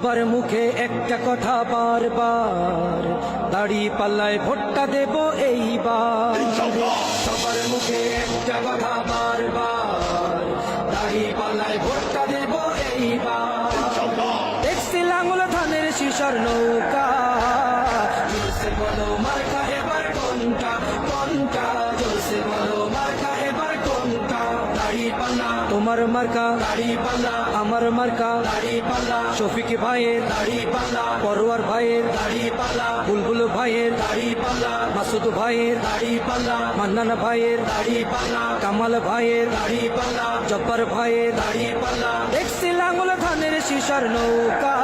বার মুখে একটা কথা বারবার, দাড়ি পাল্লায় ভোটটা দেব এইবার। সবার মুখে একটা কথা বারবার, দাড়ি পাল্লায় ভোটটা দেব এইবার। দেখছি লাঙ্গল ধানের শিশার নৌকা, জোরসে বলো মার্কা এবার কোনটা কোনটা, জোরসে বলো মার্কা এবার কোনটা। দাড়ি পাল্লা তোমার মার্কা, দাড়ি পাল্লা আমার মার্কা, দাড়ি পাল্লা শফিক ভাইয়ের দাড়ি পাল্লা, পরোয়ার ভাইয়ের দাড়ি পাল্লা, বুলবুল ভাইয়ের দাড়ি পাল্লা, মাসুদ ভাইয়ের দাড়ি পাল্লা, মান্নান ভাইয়ের দাড়ি পাল্লা, কামাল ভাইয়ের দাড়ি পাল্লা, জব্বার ভাইয়ের দাড়ি পাল্লা। দেখছি লাঙ্গল ধানের শিশার নৌকা,